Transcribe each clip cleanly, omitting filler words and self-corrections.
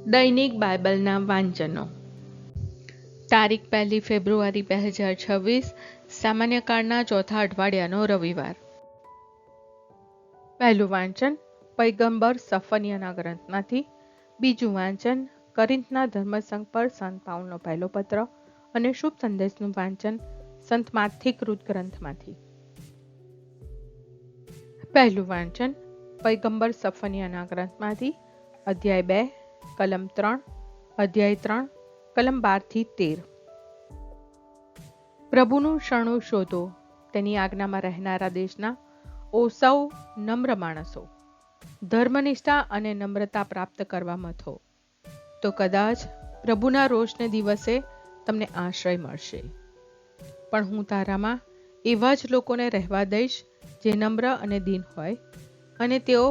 દૈનિક બાઇબલના વાંચનો. તારીખ 1 ફેબ્રુઆરી 2026, સામાન્ય કાળના ચોથા અઠવાડિયાનો રવિવાર. પહેલું વાંચન પૈગંબર સફનિયાના ગ્રંથમાંથી. બીજું વાંચન કોરિન્થના ધર્મસંઘ પર સંત પાઉલનો પહેલો પત્ર અને શુભ સંદેશનું વાંચન સંત માથિક રુત ગ્રંથમાંથી. પહેલું વાંચન પૈગંબર સફનિયાના ગ્રંથમાંથી. અધ્યાય 2, કલમ 3, અધ્યાય 3, કલમ 12-13. પ્રભુનું શરણું શોધો, તેની આજ્ઞામાં રહેનારા દેશના ઓ સૌ નમ્ર માણસો, ધર્મનિષ્ઠા અને નમ્રતા પ્રાપ્ત કરવા મથો, તો કદાચ પ્રભુના રોષને દિવસે તમને આશ્રય મળશે. પણ હું તારામાં એવા જ લોકોને રહેવા દઈશ જે નમ્ર અને દીન હોય, અને તેઓ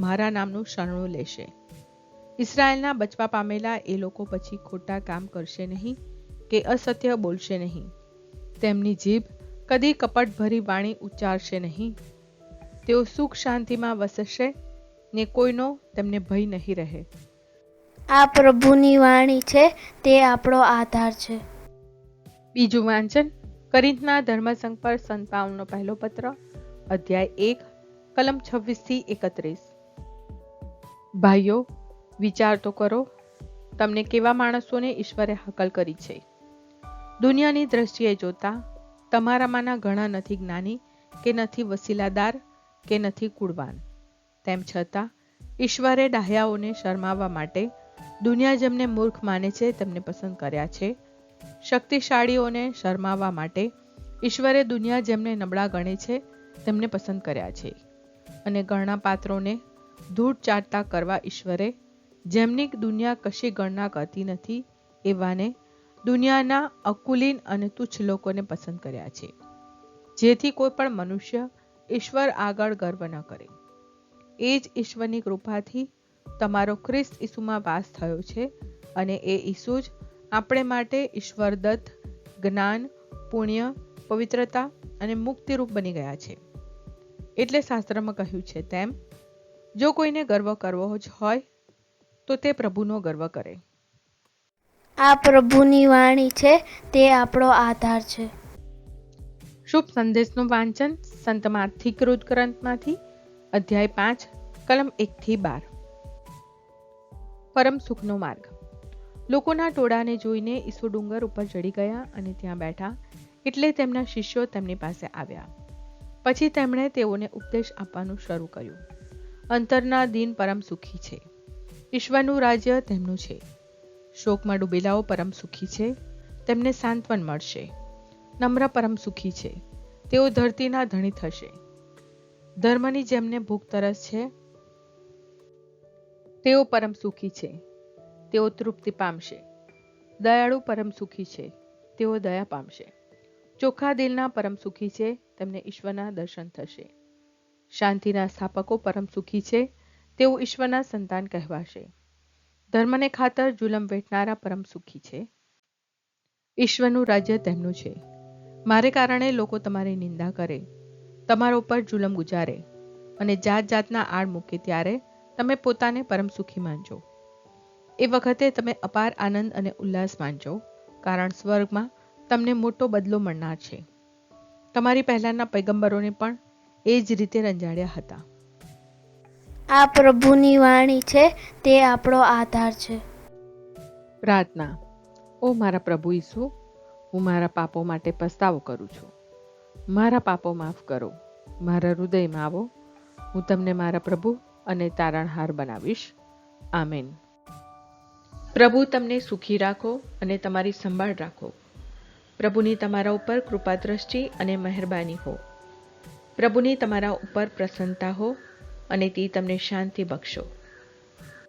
મારા નામનું શરણું લેશે. ઇસરાયેલના બચવા પામેલા એ લોકો પછી ખોટા કામ કરશે નહીં કે અસત્ય બોલશે નહીં. તેમની જીભ કદી કપટભરી વાણી ઉચ્ચારશે નહીં. તેઓ સુખ શાંતિમાં વસશે ને કોઈનો તેમને ભય નહીં રહે. આ પ્રભુની વાણી છે, તે આપણો આધાર છે. બીજું વાંચન કોરિન્થના ધર્મસંઘ પર સંત પાઉલનો પહેલો પત્ર, અધ્યાય 1, કલમ 26-31. ભાઈઓ, વિચાર તો કરો, તમને કેવા માણસોને ઈશ્વરે હકલ કરી છે. દુનિયાની દ્રષ્ટિએ જોતા તમારામાંના ઘણા નથી જ્ઞાની કે નથી વસીલાદાર કે નથી કુળવાન. તેમ છતાં ઈશ્વરે ડાહ્યાઓને શરમાવવા માટે દુનિયા જેમને મૂર્ખ માને છે તેમને પસંદ કર્યા છે. શક્તિશાળીઓને શરમાવવા માટે ઈશ્વરે દુનિયા જેમને નબળા ગણે છે તેમને પસંદ કર્યા છે. અને ગણના પાત્રોને ધૂળ ચાટતા કરવા ઈશ્વરે જેમની દુનિયા કશી ગણના કરતી નથી એવાને દુનિયાના અકુલીન અને તુચ્છ લોકોને પસંદ કર્યા છે, જેથી કોઈ પણ મનુષ્ય ઈશ્વર આગળ ગર્વ ન કરે. એ જ ઈશ્વરની કૃપાથી તમારો ખ્રિસ્ત ઈસુમાં વાસ થયો છે, અને એ ઈસુ જ આપણે માટે ઈશ્વરદત્ત જ્ઞાન, પુણ્ય, પવિત્રતા અને મુક્તિરૂપ બની ગયા છે. એટલે શાસ્ત્રમાં કહ્યું છે તેમ, જો કોઈને ગર્વ કરવો જ હોય તો તે પ્રભુનો ગર્વ કરે. આ પ્રભુની વાણી છે, તે આપણો આધાર છે. શુભ સંદેશનું વાંચન સંત માથિક રુત ગ્રંથમાંથી, અધ્યાય 5, કલમ 1-12. પરમ સુખનો માર્ગ. લોકોના ટોળાને જોઈને ઈસુ ડુંગર ઉપર ચડી ગયા અને ત્યાં બેઠા. એટલે તેમના શિષ્યો તેમની પાસે આવ્યા. પછી તેમણે તેઓને ઉપદેશ આપવાનું શરૂ કર્યું. અંતરના દીન પરમ સુખી છે, ઈશ્વરનું રાજ્ય તેમનું છે. શોકમાં ડૂબેલાઓ પરમ સુખી છે, તેમને સાંત્વન મળશે. નમ્ર પરમ સુખી છે, તેઓ ધરતીના ધણી થશે. ધર્મની જેમને ભૂખ તરસ છે, તેઓ પરમ સુખી છે, તેઓ તૃપ્તિ પામશે. દયાળુ પરમ સુખી છે, તેઓ દયા પામશે. ચોખ્ખા દિલના પરમ સુખી છે, તેમને ઈશ્વરના દર્શન થશે. શાંતિના સ્થાપકો પરમ સુખી છે, તેઓ ઈશ્વરના સંતાન કહેવાશે. ધર્મને ખાતર જુલમ વેઠનારા પરમ સુખી છે, ઈશ્વરનું રાજ્ય તેમનું છે. મારે કારણે લોકો તમારી નિંદા કરે, તમારા ઉપર જુલમ ગુજારે અને જાત જાતના આડ મૂકે, ત્યારે તમે પોતાને પરમ સુખી માનજો. એ વખતે તમે અપાર આનંદ અને ઉલ્લાસ માનજો, કારણ સ્વર્ગમાં તમને મોટો બદલો મળનાર છે. તમારી પહેલાંના પૈગંબરોને પણ એ જ રીતે રંજાડ્યા હતા. આ પ્રભુની વાણી છે, તે આપણો આધાર છે. પ્રાર્થના. ઓ મારા પ્રભુ ઈસુ, હું મારા પાપો માટે પસ્તાવો કરું છું. મારા પાપો માફ કરો, મારા હૃદયમાં આવો. હું તમને મારા પ્રભુ અને તારણહાર બનાવીશ. આમેન. પ્રભુ તમને સુખી રાખો અને તમારી સંભાળ રાખો. પ્રભુની તમારા ઉપર કૃપા દ્રષ્ટિ અને મહેરબાની હો. પ્રભુની તમારા ઉપર પ્રસન્નતા હો અને તે તમને શાંતિ બક્ષો.